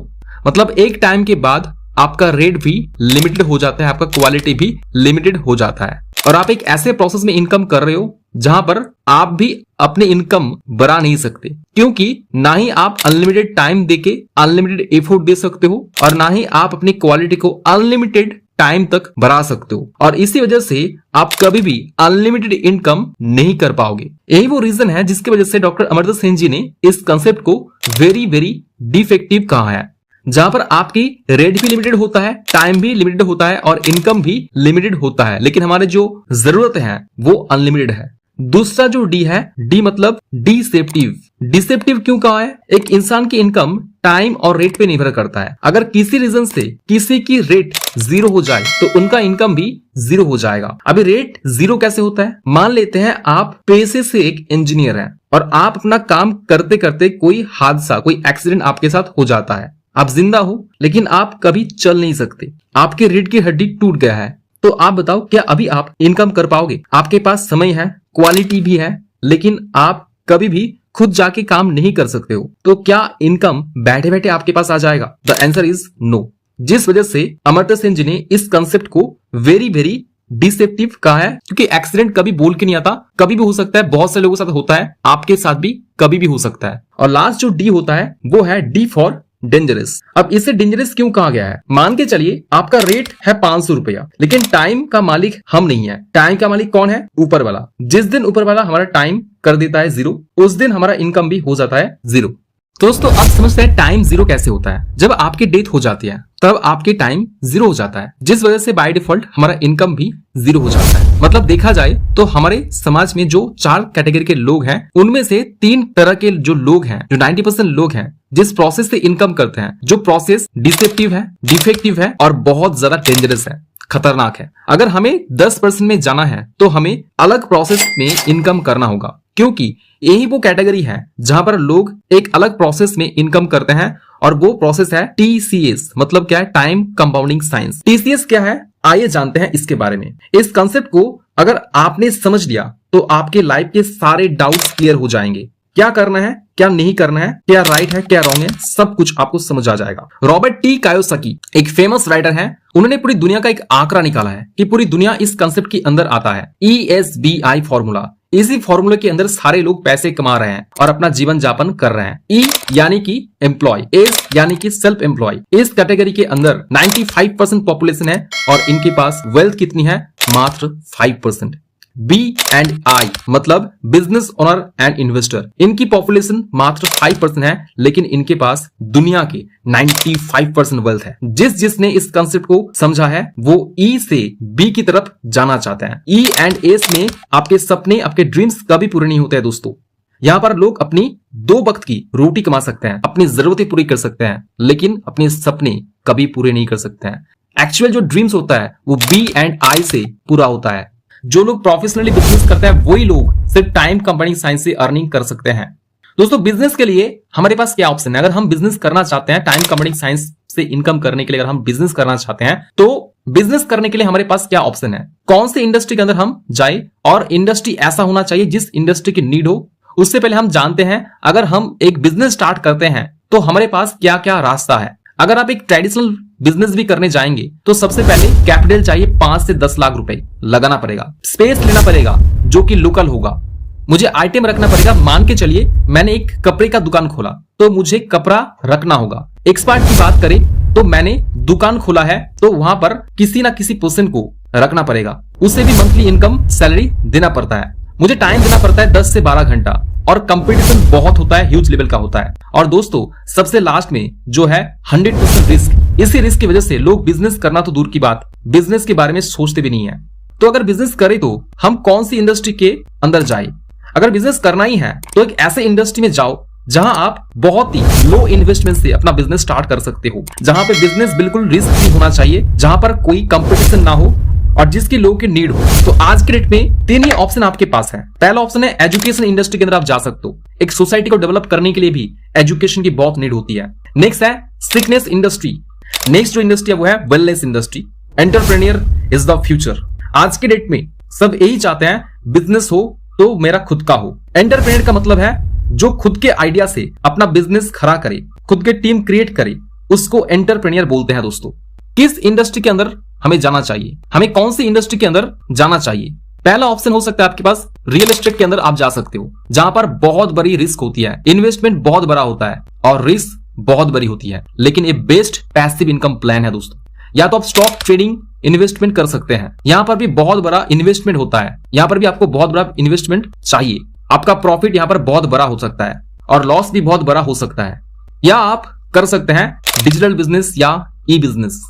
मतलब एक टाइम के बाद आपका रेट भी लिमिटेड हो जाता है, आपका क्वालिटी भी लिमिटेड हो जाता है, और आप एक ऐसे प्रोसेस में इनकम कर रहे हो जहां पर आप भी अपनी इनकम बढ़ा नहीं सकते, क्योंकि ना ही आप अनलिमिटेड टाइम देके अनलिमिटेड एफर्ट दे सकते हो और ना ही आप अपनी क्वालिटी को अनलिमिटेड टाइम तक बढ़ा सकते हो, और इसी वजह से आप कभी भी अनलिमिटेड इनकम नहीं कर पाओगे। यही वो रीजन है जिसकी वजह से डॉक्टर अमर्त्य सेन जी ने इस कंसेप्ट को वेरी वेरी डिफेक्टिव कहा है, जहां पर आपकी रेट भी लिमिटेड होता है, टाइम भी लिमिटेड होता है और इनकम भी लिमिटेड होता है, लेकिन हमारे जो जरूरत है वो अनलिमिटेड है। दूसरा जो डी है, डी मतलब डिसेप्टिव। डिसेप्टिव क्यों कहा है? एक इंसान की इनकम टाइम और रेट पे निर्भर करता है। अगर किसी रीजन से किसी की रेट 0 हो जाए तो उनका इनकम भी 0 हो जाएगा। अभी रेट 0 कैसे होता है? मान लेते हैं आप पेशे से एक इंजीनियर हैं और आप अपना काम करते करते कोई हादसा, कोई एक्सीडेंट आपके साथ हो जाता है। आप जिंदा हो लेकिन आप कभी चल नहीं सकते, आपके रीढ़ की हड्डी टूट गया है, तो आप बताओ क्या अभी आप इनकम कर पाओगे? आपके पास समय है, क्वालिटी भी है, लेकिन आप कभी भी खुद जाके काम नहीं कर सकते हो, तो क्या इनकम बैठे बैठे आपके पास आ जाएगा? The answer is no. जिस वजह से अमर्त्य सेन जी ने इस कंसेप्ट को वेरी वेरी डिसेप्टिव कहा है, क्योंकि एक्सीडेंट कभी बोल के नहीं आता, कभी भी हो सकता है, बहुत से लोगों के साथ होता है, आपके साथ भी कभी भी हो सकता है। और लास्ट जो डी होता है वो है डी फॉर डेंजरस। अब इसे डेंजरस क्यों कहा गया है? मान के चलिए आपका रेट है 500 रुपया, लेकिन टाइम का मालिक हम नहीं है। टाइम का मालिक कौन है? ऊपर वाला। जिस दिन ऊपर वाला हमारा टाइम कर देता है 0, उस दिन हमारा इनकम भी हो जाता है 0। दोस्तों, अब समझते हैं टाइम 0 कैसे होता है। जब आपकी डेथ हो जाती है तब आपके टाइम 0 हो जाता है, जिस वजह से बाय डिफॉल्ट हमारा इनकम भी 0 हो जाता है। मतलब देखा जाए तो हमारे समाज में जो 4 कैटेगरी के लोग हैं, उनमें से 3 तरह के जो लोग हैं, जो 90% लोग हैं, जिस प्रोसेस से इनकम करते हैं, जो प्रोसेस डिसेप्टिव है, डिफेक्टिव है और बहुत ज्यादा डेंजरस है, खतरनाक है। अगर हमें 10% में जाना है तो हमें अलग प्रोसेस में इनकम करना होगा, क्योंकि यही वो कैटेगरी है जहां पर लोग एक अलग प्रोसेस में इनकम करते हैं और वो प्रोसेस है TCS। मतलब क्या है? Time compounding science. TCS क्या है? आइए जानते हैं इसके बारे में। इस कंसेप्ट को अगर आपने समझ लिया तो आपके लाइफ के सारे डाउट्स क्लियर हो जाएंगे। क्या करना है, क्या नहीं करना है, क्या राइट है, क्या रॉन्ग है, सब कुछ आपको समझ आ जाएगा। रॉबर्ट टी कायोसाकी एक फेमस राइटर है, उन्होंने पूरी दुनिया का एक आंकड़ा निकाला है कि पूरी दुनिया इस कंसेप्ट के अंदर आता है, ESBI फॉर्मूला। इसी फॉर्मूले के अंदर सारे लोग पैसे कमा रहे हैं और अपना जीवन यापन कर रहे हैं। E यानी कि एम्प्लॉय, S यानी कि सेल्फ एम्प्लॉय। इस कैटेगरी के अंदर 95% पॉपुलेशन है और इनके पास वेल्थ कितनी है? मात्र 5%। B एंड I मतलब बिजनेस ओनर एंड इन्वेस्टर, इनकी पॉपुलेशन मात्र 5% है, लेकिन इनके पास दुनिया के 95% वेल्थ है। जिसने इस कंसेप्ट को समझा है वो E से B की तरफ जाना चाहते हैं। E एंड S में आपके सपने, आपके ड्रीम्स कभी पूरे नहीं होते हैं दोस्तों। यहाँ पर लोग अपनी 2 वक्त की रोटी कमा सकते हैं, अपनी जरूरतें पूरी कर सकते हैं, लेकिन अपने सपने कभी पूरे नहीं कर सकते हैं। एक्चुअल जो ड्रीम्स होता है वो B एंड I से पूरा होता है। जो लोग प्रोफेशनली बिजनेस करते हैं वही लोग सिर्फ टाइम कंपाउंडिंग साइंस से अर्निंग कर सकते हैं। दोस्तों, बिजनेस के लिए हमारे पास क्या ऑप्शन है? अगर हम बिजनेस करना चाहते हैं, टाइम कंपाउंडिंग साइंस से इनकम करने के लिए अगर हम बिजनेस करना चाहते हैं, तो बिजनेस करने के लिए हमारे पास क्या ऑप्शन है? कौन से इंडस्ट्री के अंदर हम जाए, और इंडस्ट्री ऐसा होना चाहिए जिस इंडस्ट्री की नीड हो। उससे पहले हम जानते हैं अगर हम एक बिजनेस स्टार्ट करते हैं तो हमारे पास क्या क्या रास्ता है। अगर आप एक ट्रेडिशनल बिजनेस भी करने जाएंगे तो सबसे पहले कैपिटल चाहिए 5 से 10 लाख रुपए लगाना पड़ेगा। स्पेस लेना पड़ेगा जो कि लोकल होगा। मुझे आइटम रखना पड़ेगा। मान के चलिए मैंने एक कपड़े का दुकान खोला तो मुझे कपड़ा रखना होगा। एक्सपर्ट की बात करें तो मैंने दुकान खोला है तो वहां पर किसी ना किसी पर्सन को रखना पड़ेगा, उसे भी मंथली इनकम सैलरी देना पड़ता है। मुझे टाइम देना पड़ता है 10 से 12 घंटा और कंपटीशन बहुत होता है, ह्यूज लेवल का होता है। और दोस्तों, सबसे लास्ट में जो है 100% रिस्क। इसी रिस्क की वजह से लोग बिजनेस करना तो दूर की बात, बिजनेस के बारे में सोचते भी नहीं है। तो अगर बिजनेस करें तो हम कौन सी इंडस्ट्री के अंदर जाए? अगर बिजनेस करना ही है तो एक ऐसे इंडस्ट्री में जाओ जहां आप बहुत ही लो इन्वेस्टमेंट से अपना बिजनेस स्टार्ट कर सकते हो, जहां पे बिजनेस बिल्कुल रिस्क नहीं होना चाहिए, जहां पर कोई कंपटीशन ना हो और जिसकी लोगों की नीड हो। तो आज के डेट में 3 ही ऑप्शन आपके पास है। पहला ऑप्शन है एजुकेशन इंडस्ट्री के अंदर आप जा सकते हो। एक सोसाइटी को डेवलप करने के लिए भी एजुकेशन की बहुत नीड होती है। नेक्स्ट है सिकनेस इंडस्ट्री। नेक्स्ट जो इंडस्ट्री है वो है wellness industry. Entrepreneur is the future. आज के डेट में सब यही चाहते हैं बिजनेस हो तो मेरा खुद का हो। एंटरप्रेन्योर का मतलब है जो खुद के आइडिया से अपना बिजनेस खड़ा करे, खुद के टीम क्रिएट करे, उसको एंटरप्रेन्योर बोलते हैं। दोस्तों, किस इंडस्ट्री के अंदर हमें जाना चाहिए? हमें कौन सी इंडस्ट्री के अंदर जाना चाहिए? पहला ऑप्शन हो सकता है आपके पास रियल एस्टेट के अंदर आप जा सकते हो, जहां पर बहुत बड़ी रिस्क होती है, इन्वेस्टमेंट बहुत बड़ा होता है और रिस्क बहुत बड़ी होती है, लेकिन ये बेस्ट पैसिव इनकम प्लान है। दोस्तों, या तो आप स्टॉक ट्रेडिंग इन्वेस्टमेंट कर सकते हैं, यहां पर भी बहुत बड़ा इन्वेस्टमेंट होता है, यहां पर भी आपको बहुत बड़ा इन्वेस्टमेंट चाहिए। आपका प्रॉफिट यहां पर बहुत बड़ा हो सकता है और लॉस भी बहुत बड़ा हो सकता है। या आप कर सकते हैं डिजिटल बिजनेस या ई बिजनेस।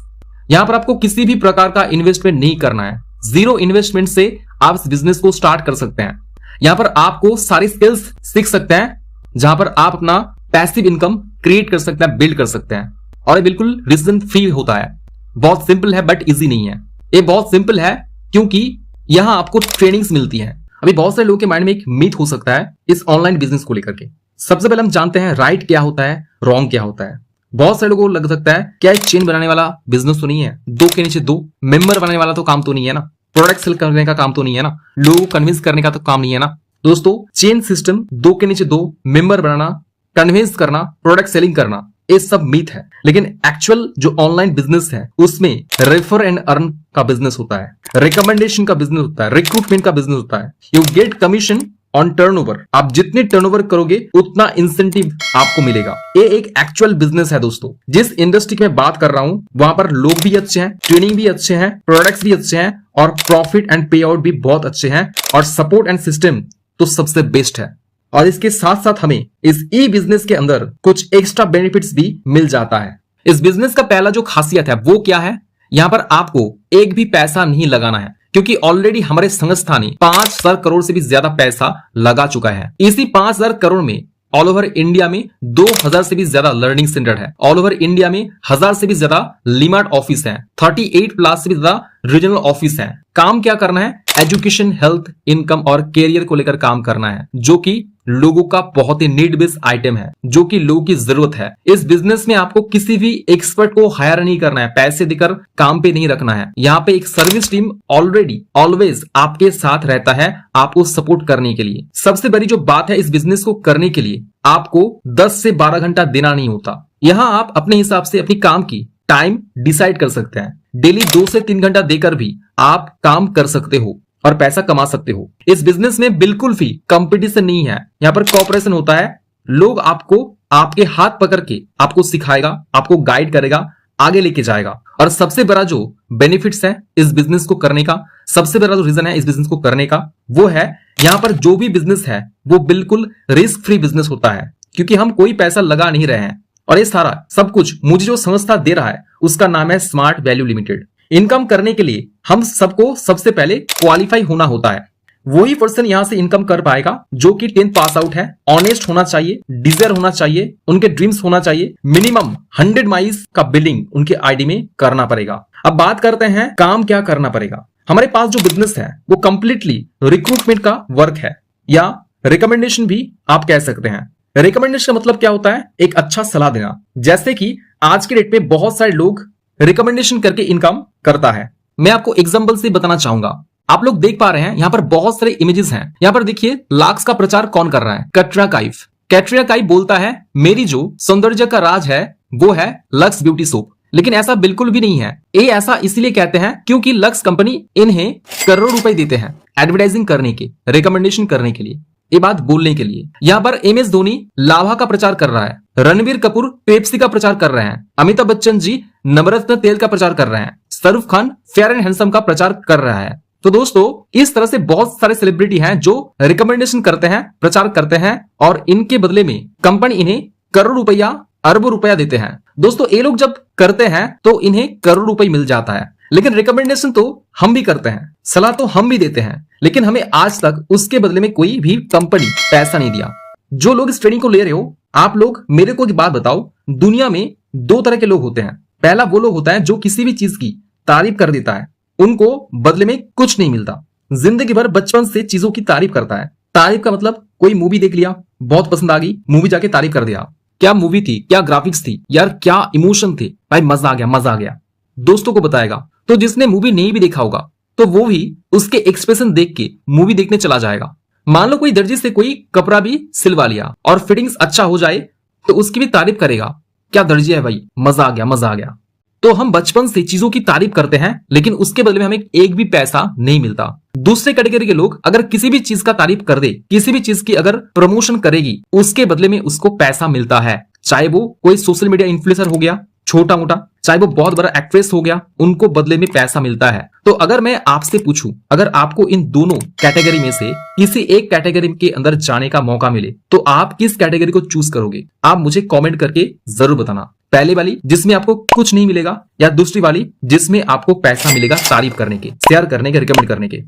यहां पर आपको किसी भी प्रकार का इन्वेस्टमेंट नहीं करना है, जीरो इन्वेस्टमेंट से आप इस बिजनेस को स्टार्ट कर सकते हैं। यहां पर आपको सारी स्किल्स सीख सकते हैं, जहां पर आप अपना पैसिव इनकम क्रिएट कर सकते हैं, बिल्ड कर सकते हैं। और ये बिल्कुल रिस्क फ्री होता है। बहुत सिंपल है बट इजी नहीं है। ये बहुत सिंपल है क्योंकि यहां आपको ट्रेनिंग्स मिलती है। अभी बहुत सारे लोगों के माइंड में एक मिथ हो सकता है इस ऑनलाइन बिजनेस को लेकर के। सबसे पहले हम जानते हैं राइट क्या होता है, रॉन्ग क्या होता है। बहुत सारे लोगों को लग सकता है क्या चेन बनाने वाला बिजनेस तो नहीं है, 2 के नीचे 2 मेंबर बनाने वाला तो काम तो नहीं है ना, प्रोडक्ट सेल करने का काम तो नहीं है ना, लोगों को कन्विंस करने का तो काम नहीं है ना। दोस्तों, चेन सिस्टम, 2 के नीचे 2 मेंबर बनाना, कन्विंस करना, प्रोडक्ट सेलिंग करना, ये सब मिथ है। लेकिन एक्चुअल जो ऑनलाइन बिजनेस है उसमें रेफर एंड अर्न का बिजनेस होता है, रिकमेंडेशन का बिजनेस होता है, रिक्रूटमेंट का बिजनेस होता है। You get commission on turnover. आप जितने टर्नओवर करोगे उतना इंसेंटिव आपको मिलेगा। ये एक एक्चुअल बिजनेस है। दोस्तों, जिस इंडस्ट्री की मैं बात कर रहा हूं वहां पर लोग भी अच्छे हैं, ट्रेनिंग भी अच्छे हैं, प्रोडक्ट्स भी अच्छे हैं और प्रॉफिट एंड पे आउट भी बहुत अच्छे हैं और सपोर्ट एंड सिस्टम तो सबसे बेस्ट है। और इसके साथ साथ हमें इस ई बिजनेस के अंदर कुछ एक्स्ट्रा बेनिफिट्स भी मिल जाता है। इस बिजनेस का पहला जो खासियत है वो क्या है? यहां पर आपको एक भी पैसा नहीं लगाना है, क्योंकि ऑलरेडी हमारे संस्था ने 5,000 करोड़ से भी ज्यादा पैसा लगा चुका है। इसी 5,000 करोड़ में ऑल ओवर इंडिया में 2000 से भी ज्यादा लर्निंग सेंटर है। ऑल ओवर इंडिया में 1000 से भी ज्यादा लिमार्ट ऑफिस है। 38 प्लस से भी ज्यादा रीजनल ऑफिस है। काम क्या करना है? एजुकेशन, हेल्थ, इनकम और कैरियर को लेकर काम करना है, जो कि लोगों का बहुत ही नीड बेस्ड आइटम है, जो कि लोगों की जरूरत है। इस बिजनेस में आपको किसी भी एक्सपर्ट को हायर नहीं करना है, पैसे देकर काम पे नहीं रखना है। यहाँ पे एक सर्विस टीम ऑलरेडी ऑलवेज आपके साथ रहता है, आपको सपोर्ट करने के लिए। सबसे बड़ी जो बात है, इस बिजनेस को करने के लिए आपको 10 से 12 घंटा देना नहीं होता। यहाँ आप अपने हिसाब से अपनी काम की टाइम डिसाइड कर सकते हैं। डेली 2 से 3 घंटा देकर भी आप काम कर सकते हो और पैसा कमा सकते हो। इस बिजनेस में बिल्कुल भी कंपटीशन नहीं है, यहाँ पर कॉपरेशन होता है। लोग आपको आपके हाथ पकड़ के आपको सिखाएगा, आपको गाइड करेगा, आगे लेके जाएगा। और सबसे बड़ा जो बेनिफिट्स है इस बिजनेस को करने का, सबसे बड़ा जो रीजन है इस बिजनेस को करने का, वो है यहाँ पर जो भी बिजनेस है वो बिल्कुल रिस्क फ्री बिजनेस होता है, क्योंकि हम कोई पैसा लगा नहीं रहे हैं। और ये सारा सब कुछ मुझे जो संस्था दे रहा है उसका नाम है स्मार्ट वैल्यू लिमिटेड। इनकम करने के लिए हम सबको सबसे पहले क्वालिफाई होना होता है। वही पर्सन यहां से इनकम कर पाएगा जो कि 10th पास आउट है, ऑनेस्ट होना चाहिए, डिजायर होना चाहिए, उनके ड्रीम्स होना चाहिए, मिनिमम 100 माइल्स का बिलिंग उनके आईडी में करना पड़ेगा। अब बात करते हैं काम क्या करना पड़ेगा। हमारे पास जो बिजनेस है वो कंप्लीटली रिक्रूटमेंट का वर्क है, या रिकमेंडेशन भी आप कह सकते हैं। रिकमेंडेशन का मतलब क्या होता है? एक अच्छा सलाह देना। जैसे कि आज के डेट में बहुत सारे लोग रिकमेंडेशन करके इनकम करता है। मैं आपको एग्जांपल से बताना चाहूंगा। आप लोग देख पा रहे हैं यहाँ पर बहुत सारे इमेजेस हैं। यहाँ पर देखिए लाक्स का प्रचार कौन कर रहा है? कैटरीना कैफ। कैटरीना कैफ बोलता है मेरी जो सौंदर्य का राज है वो है लक्स ब्यूटी सोप, लेकिन ऐसा बिल्कुल भी नहीं है। ये ऐसा इसलिए कहते हैं क्योंकि लक्स कंपनी इन्हें करोड़ रुपए देते हैं एडवर्टाइजिंग करने के, रिकमेंडेशन करने के लिए, ये बात बोलने के लिए। यहाँ पर MS धोनी लावा का प्रचार कर रहा है, रणबीर कपूर पेप्सी का प्रचार कर रहे हैं, अमिताभ बच्चन जी नवरत्न तेल का प्रचार कर रहे हैं, Shahrukh Khan fair and handsome का प्रचार कर रहा है। तो दोस्तों इस तरह से बहुत सारे सेलिब्रिटी हैं जो रिकमेंडेशन करते हैं, प्रचार करते हैं, और इनके बदले में कंपनी इन्हें करोड़ रुपया, अरबों रुपया देते हैं। दोस्तों ये लोग जब करते हैं तो इन्हें करोड़ रुपए मिल जाता है, लेकिन रिकमेंडेशन तो हम भी करते हैं, सलाह तो हम भी देते हैं, लेकिन हमें आज तक उसके बदले में कोई भी कंपनी पैसा नहीं दिया। जो लोग इस ट्रेनिंग को ले रहे हो, आप लोग मेरे को एक बात बताओ, दुनिया में 2 तरह के लोग होते हैं। पहला वो लोग होता है जो किसी भी चीज की तारीफ कर देता है, उनको बदले में कुछ नहीं मिलता। जिंदगी भर बचपन से चीजों की तारीफ करता है। तारीफ का मतलब कोई मूवी देख लिया, बहुत पसंद आ गई, मूवी जाके तारीफ कर दिया, क्या मूवी थी, क्या ग्राफिक्स थी यार, क्या इमोशन थे भाई, मजा आ गया, मजा आ गया, दोस्तों को बताएगा। तो जिसने मूवी नहीं भी देखा होगा तो वो भी उसके एक्सप्रेशन देख के मूवी देखने चला जाएगा। मान लो कोई दर्जी से कोई कपड़ा भी सिलवा लिया और फिटिंग्स अच्छा हो जाए तो उसकी भी तारीफ करेगा, क्या दर्जी है भाई, मजा आ गया, मजा आ गया। तो हम बचपन से चीजों की तारीफ करते हैं, लेकिन उसके बदले में हमें एक भी पैसा नहीं मिलता। दूसरे कैटेगरी के लोग अगर किसी भी चीज का तारीफ कर दे, किसी भी चीज की अगर प्रमोशन करेगी, उसके बदले में उसको पैसा मिलता है। चाहे वो कोई सोशल मीडिया इन्फ्लुएंसर हो गया छोटा मोटा, चाहे वो बहुत बड़ा एक्ट्रेस हो गया, उनको बदले में पैसा मिलता है। तो अगर मैं आपसे पूछूं, अगर आपको इन दोनों कैटेगरी में से किसी एक कैटेगरी के अंदर जाने का मौका मिले तो आप किस कैटेगरी को चूज करोगे? आप मुझे कमेंट करके जरूर बताना। पहले वाली जिसमें आपको कुछ नहीं मिलेगा, या दूसरी वाली जिसमें आपको पैसा मिलेगा तारीफ करने के, शेयर करने के, रिकमेंड करने के,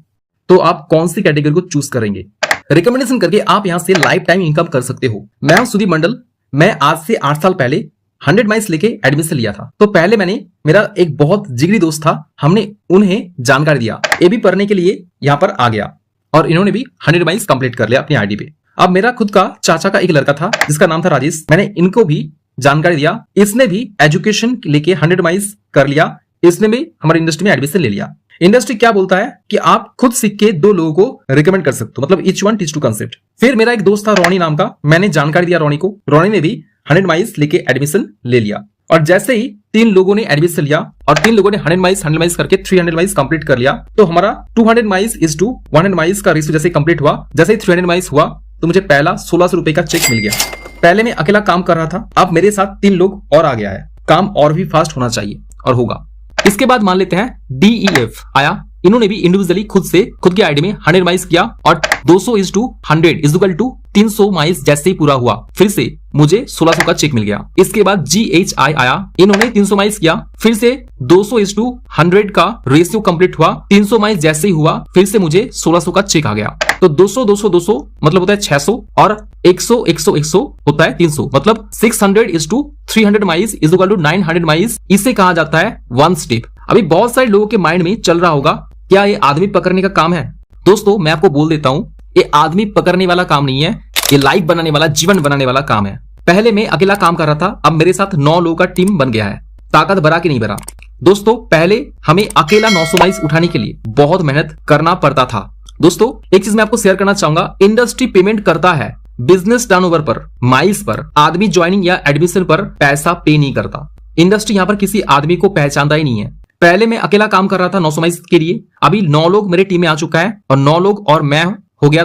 तो आप कौन सी कैटेगरी को चूज करेंगे? रिकमेंडेशन करके आप यहां से लाइफ टाइम इनकम कर सकते हो। मैं हूं सुदीप मंडल। मैं आज से 8 साल पहले 100 माइल्स लेके एडमिशन लिया था। तो पहले मेरा एक बहुत जिगरी दोस्त था, हमने उन्हें जानकारी दिया, ये भी पढ़ने के लिए यहाँ पर आ गया और इन्होंने भी 100 माइल्स कंप्लीट कर लिया अपनी आईडी पे। अब मेरा खुद का चाचा का एक लड़का था जिसका नाम था राजेश, मैंने इनको भी जानकारी दिया, इसने भी एजुकेशन लेके 100 माइल्स कर लिया, इसने भी हमारी इंडस्ट्री में एडमिशन ले लिया। इंडस्ट्री क्या बोलता है कि आप खुद सीख के 2 लोगों को रिकमेंड कर सकते हो, मतलब each one teach to concept. फिर मेरा एक दोस्त था रोनी नाम का, मैंने जानकारी दिया रोनी को, रोनी ने भी 100 माइल्स लेके एडमिशन ले लिया। और जैसे ही 3 लोगों ने एडमिशन लिया और 3 लोगों ने 100 माइल्स करके 300 माइल्स कंप्लीट कर लिया, तो हमारा 200 माइल्स इज टू 100 माइल्स का रेशियो जैसे कंप्लीट हुआ, जैसे ही 300 माइल्स हुआ तो मुझे पहला 1600 रुपए का चेक मिल गया। पहले मैं अकेला काम कर रहा था, अब मेरे साथ 3 लोग और आ गया है, काम और भी फास्ट होना चाहिए और होगा। इसके बाद मान लेते हैं DEF आया, इन्होंने भी इंडिविजुअली खुद की आईडी में 100 माइल्स किया और 200 is to 100 is equal to 300 miles जैसे ही पूरा हुआ, फिर से मुझे 1600 का चेक मिल गया। इसके बाद GHI आया, इन्होंने 300 माइल्स किया, फिर से 200:100 का रेशियो कंप्लीट हुआ। 300 माइल्स जैसे ही हुआ फिर से मुझे 1600 का चेक आ गया। तो 200 200 200 मतलब होता है 600 और 100 100 100 होता है 300, मतलब 600:300 miles is equal to 900 miles. इसे कहा जाता है वन स्टेप। अभी बहुत सारे लोगों के माइंड में चल रहा होगा क्या ये आदमी पकड़ने का काम है? दोस्तों मैं आपको बोल देता हूं, ये आदमी पकड़ने वाला काम नहीं है, ये लाइफ बनाने वाला, जीवन बनाने वाला काम है। पहले मैं अकेला काम कर रहा था, अब मेरे साथ 9 लोगों का टीम बन गया है। ताकत भरा कि नहीं भरा? दोस्तों पहले हमें अकेला 900 माइल्स उठाने के लिए बहुत मेहनत करना पड़ता था। दोस्तों एक चीज मैं आपको शेयर करना चाहूंगा, इंडस्ट्री पेमेंट करता है बिजनेस टर्नओवर पर, माइल्स पर। आदमी ज्वाइनिंग या एडमिशन पर पैसा पे नहीं करता। इंडस्ट्री यहां पर किसी आदमी को पहचानता ही नहीं है। पहले मैं अकेला काम कर रहा था 900 माइल्स के लिए, अभी 9 लोग मेरे टीम में आ चुका है और 9 लोग और मैं हो गया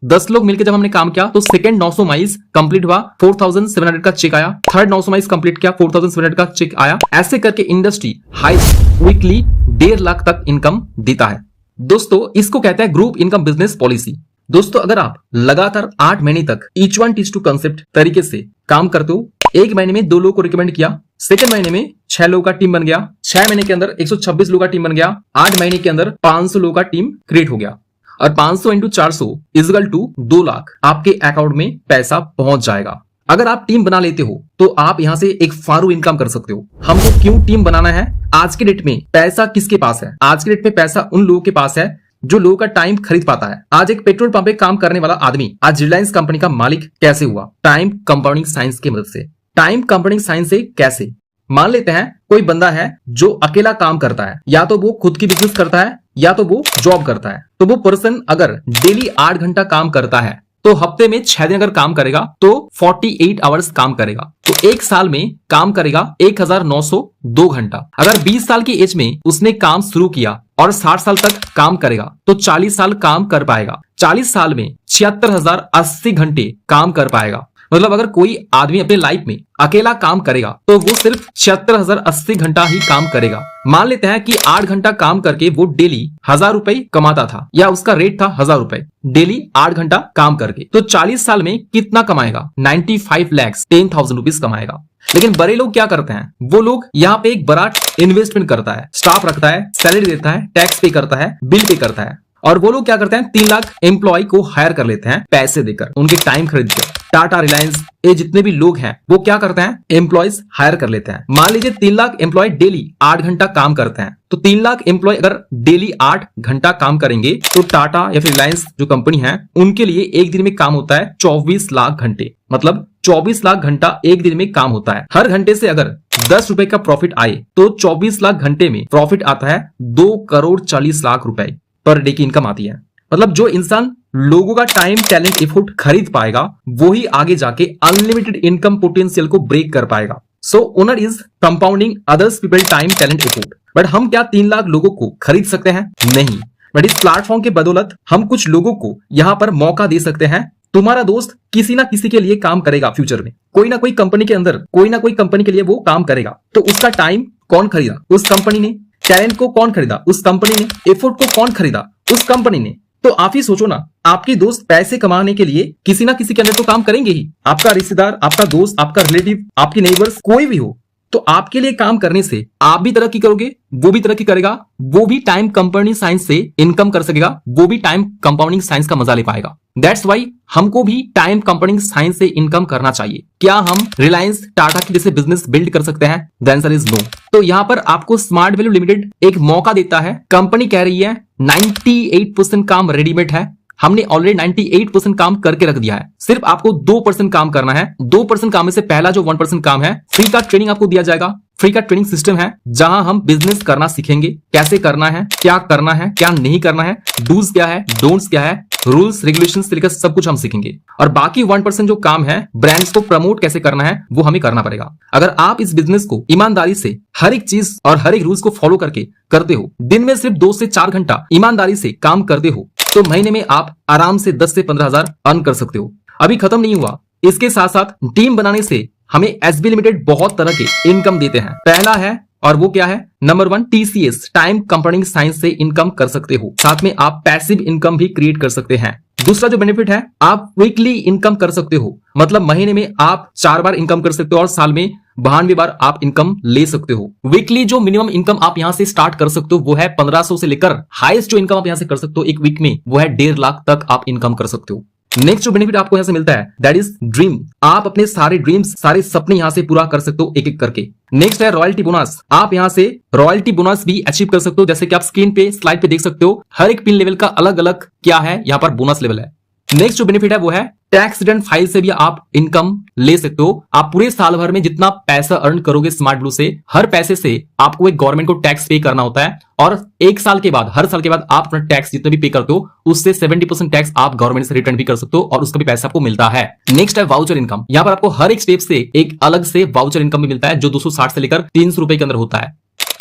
10 लोग मिलकर जब हमने काम किया तो सेकंड 900 माइल्स कंप्लीट हुआ, 4700 का चेक आया। थर्ड 900 माइल्स कंप्लीट किया, 4700 का चेक आया। ऐसे करके इंडस्ट्री हाईएस्ट वीकली 1.5 लाख तक इनकम देता है। दोस्तों इसको कहते हैं ग्रुप इनकम बिजनेस पॉलिसी। दोस्तों अगर आप लगातार 8 महीने तक each one teach two concept तरीके से काम करते हो, 1 महीने में 2 लोगों को रिकमेंड किया, सेकंड महीने में 6 लोगों का टीम बन गया, 6 महीने के अंदर 126 लोगों का टीम बन गया, 8 महीने के अंदर 500 लोगों का टीम क्रिएट हो गया और 500 × 400 इज इक्वल टू 2 लाख आपके अकाउंट में पैसा पहुंच जाएगा। अगर आप टीम बना लेते हो तो आप यहां से एक फारू इनकम कर सकते हो। हमको क्यों टीम बनाना है? आज के डेट में पैसा किसके पास है? आज के डेट में पैसा उन लोगों के पास है जो लोगों का टाइम खरीद पाता है। आज एक पेट्रोल पंप पे काम करने वाला आदमी आज रिलायंस कंपनी का मालिक कैसे हुआ? टाइम कंपाउंडिंग साइंस की मदद से। टाइम कंपाउंडिंग साइंस से कैसे? मान लेते हैं कोई बंदा है जो अकेला काम करता है, या तो वो खुद की बिजनेस करता है या तो वो जॉब करता है। तो वो पर्सन अगर डेली 8 घंटा काम करता है तो हफ्ते में 6 दिन अगर काम करेगा तो 48 आवर्स काम करेगा, तो 1 साल में काम करेगा 1902 घंटा। अगर 20 साल की एज में उसने काम शुरू किया और 60 साल तक काम करेगा तो 40 साल काम कर पाएगा। 40 साल में 76,080 घंटे काम कर पाएगा। मतलब अगर कोई आदमी अपने लाइफ में अकेला काम करेगा तो वो सिर्फ 76,080 घंटा ही काम करेगा। मान लेते हैं कि 8 घंटा काम करके वो डेली 1000 रुपए कमाता था, या उसका रेट था 1000 रुपए डेली 8 घंटा काम करके, तो 40 साल में कितना कमाएगा? 95,10,000 रुपीज कमाएगा। लेकिन बड़े लोग क्या करते हैं? वो लोग यहाँ पे एक बड़ा इन्वेस्टमेंट करता है, स्टाफ रखता है, सैलरी देता है, टैक्स पे करता है, बिल पे करता है, और वो लोग क्या करते हैं? 3 लाख एम्प्लॉय को हायर कर लेते हैं पैसे देकर, उनके टाइम खरीद कर। टाटा, रिलायंस, ये जितने भी लोग हैं वो क्या करते हैं? एम्प्लॉयज हायर कर लेते हैं। मान लीजिए 3 लाख एम्प्लॉय डेली 8 घंटा काम करते हैं, तो 3 लाख एम्प्लॉय अगर डेली 8 घंटा काम करेंगे तो टाटा या फिर रिलायंस जो कंपनी है उनके लिए एक दिन में काम होता है 24 लाख घंटे। मतलब 24 लाख घंटा एक दिन में काम होता है। हर घंटे से अगर 10 रुपए का प्रॉफिट आए तो 24 लाख घंटे में प्रॉफिट आता है 2,40,00,000 रुपए पर डे की इनकम आती है। मतलब जो इंसान लोगों का टाइम, टैलेंट, एफर्ट खरीद पाएगा वो ही आगे जाके अनलिमिटेड इनकम पोटेंशियल को ब्रेक कर पाएगा। So owner is compounding others people time, talent, effort. But हम क्या 3 लाख लोगों को खरीद सकते हैं? नहीं। बट इस प्लेटफॉर्म के बदौलत हम कुछ लोगों को यहाँ पर मौका दे सकते हैं। तुम्हारा दोस्त किसी ना किसी के लिए काम करेगा फ्यूचर में, कोई ना कोई कंपनी के अंदर, कोई ना कोई कंपनी के लिए वो काम करेगा। तो उसका टाइम कौन खरीदा? उस कंपनी ने। टैलेंट को कौन खरीदा? उस कंपनी ने। एफर्ट को कौन खरीदा? उस कंपनी ने। तो आप ही सोचो ना, आपके दोस्त पैसे कमाने के लिए किसी ना किसी के अंदर तो काम करेंगे ही। आपका रिश्तेदार, आपका दोस्त, आपका रिलेटिव, आपकी नेबर्स, कोई भी हो, तो आपके लिए काम करने से आप भी तरक्की करोगे, वो भी तरक्की करेगा, वो भी टाइम कंपाउंडिंग साइंस से इनकम कर सकेगा, वो भी टाइम कंपाउंडिंग साइंस का मजा ले पाएगा। दैट्स वाई हमको भी टाइम कंपाउंडिंग साइंस से इनकम करना चाहिए। क्या हम रिलायंस, टाटा की जैसे बिजनेस बिल्ड कर सकते हैं? The answer is no. तो यहाँ पर आपको स्मार्ट वैल्यू लिमिटेड एक मौका देता है। कंपनी कह रही है 98% काम रेडीमेड है, हमने ऑलरेडी 98% काम करके रख दिया है, सिर्फ आपको 2% काम करना है। 2% काम में से पहला जो 1% काम है, फ्री का ट्रेनिंग आपको दिया जाएगा। फ्री का ट्रेनिंग सिस्टम है जहां हम बिजनेस करना सीखेंगे, कैसे करना है, क्या करना है, क्या नहीं करना है, डूज क्या है, डोंट्स क्या है, रूल्स रेगुलेशन से लेकर सब कुछ हम सीखेंगे। और बाकी 1% जो काम है, ब्रांड्स को प्रमोट कैसे करना है, वो हमें करना पड़ेगा। अगर आप इस बिजनेस को ईमानदारी से हर एक चीज और हर एक रूल्स को फॉलो करके करते हो, दिन में सिर्फ 2 से 4 घंटा ईमानदारी से काम करते हो, तो महीने में आप आराम से 10 से 15,000 अर्न कर सकते हो। अभी खत्म नहीं हुआ, इसके साथ साथ टीम बनाने से हमें एसबी लिमिटेड बहुत तरह के इनकम देते हैं। पहला है, और वो क्या है? Number 1 TCS, time compounding science से इनकम कर सकते हो। साथ में आप पैसिव इनकम भी क्रिएट कर सकते हैं। दूसरा जो बेनिफिट है, आप वीकली इनकम कर सकते हो, मतलब महीने में आप 4 बार इनकम कर सकते हो और साल में 92 बार आप इनकम ले सकते हो। वीकली जो मिनिमम इनकम आप यहां से स्टार्ट कर सकते हो वो है 1500 से लेकर हाईएस्ट जो इनकम आप यहां से कर सकते हो एक वीक में वो है 1.5 लाख तक आप इनकम कर सकते हो। नेक्स्ट जो बेनिफिट आपको यहां से मिलता है दैट इज ड्रीम। आप अपने सारे ड्रीम्स, सारे सपने यहां से पूरा कर सकते हो एक एक करके। नेक्स्ट है रॉयल्टी बोनस। आप यहां से रॉयल्टी बोनस भी अचीव कर सकते हो, जैसे कि आप स्क्रीन पे स्लाइड पे देख सकते हो, हर एक पिन लेवल का अलग अलग क्या है यहाँ पर बोनस लेवल है। नेक्स्ट जो बेनिफिट है वो है टैक्स रिटर्न फाइल से भी आप इनकम ले सकते हो। आप पूरे साल भर में जितना पैसा अर्न करोगे स्मार्ट ब्लू से, हर पैसे से आपको एक गवर्नमेंट को टैक्स पे करना होता है और एक साल के बाद, हर साल के बाद आप अपना टैक्स जितना भी पे करते हो उससे 70% टैक्स आप गवर्नमेंट से रिटर्न भी कर सकते हो और उसका भी पैसा आपको मिलता है। नेक्स्ट है वाउचर इनकम। यहाँ पर आपको हर एक स्टेप से एक अलग से वाउचर इनकम भी मिलता है जो 260 से लेकर 300 रुपए के अंदर होता है।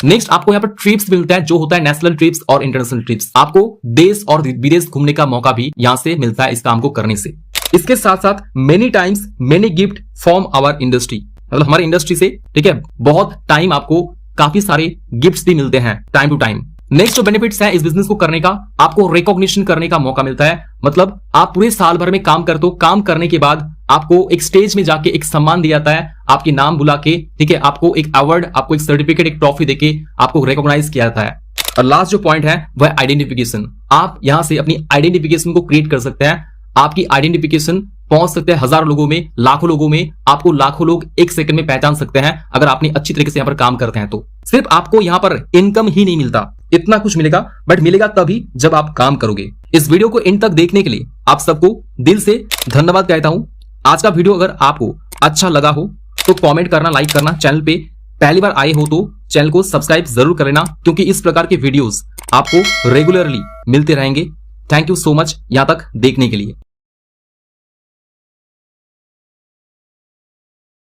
नेक्स्ट आपको यहाँ पर ट्रिप्स मिलता है जो होता है नेशनल ट्रिप्स और इंटरनेशनल ट्रिप्स। आपको देश और विदेश घूमने का मौका भी यहाँ से मिलता है इस काम को करने से। इसके साथ साथ many times many gift from our industry, मतलब हमारी इंडस्ट्री से, ठीक है, बहुत टाइम आपको काफी सारे गिफ्ट्स भी मिलते हैं टाइम टू टाइम। नेक्स्ट जो बेनिफिट्स है इस बिजनेस को करने का, आपको रिकॉग्निशन करने का मौका मिलता है, मतलब आप पूरे साल भर में काम करते हो, काम करने के बाद आपको एक स्टेज में जाके एक सम्मान दिया जाता है, आपके नाम बुला के, ठीक है, आपको एक अवार्ड, आपको एक सर्टिफिकेट, एक ट्रॉफी देके आपको रिकॉग्नाइज किया जाता है। और लास्ट जो पॉइंट है वह आइडेंटिफिकेशन। आप यहां से अपनी आइडेंटिफिकेशन को क्रिएट कर सकते हैं। आपकी आइडेंटिफिकेशन पहुंच सकते हैं हजारों लोगों में, लाखों लोगों में, आपको लाखों लोग एक सेकंड में पहचान सकते हैं अगर आपने अच्छी तरीके से यहाँ पर काम करते हैं तो। सिर्फ आपको यहाँ पर इनकम ही नहीं मिलता, इतना कुछ मिलेगा, बट मिलेगा तभी जब आप काम करोगे। इस वीडियो को इन तक देखने के लिए आप सबको दिल से धन्यवाद कहता हूं। आज का वीडियो अगर आपको अच्छा लगा हो तो कमेंट करना, लाइक करना, चैनल पे पहली बार आए हो तो चैनल को सब्सक्राइब जरूर कर लेना, क्योंकि इस प्रकार के वीडियोस आपको रेगुलरली मिलते रहेंगे। थैंक यू सो मच यहाँ तक देखने के लिए।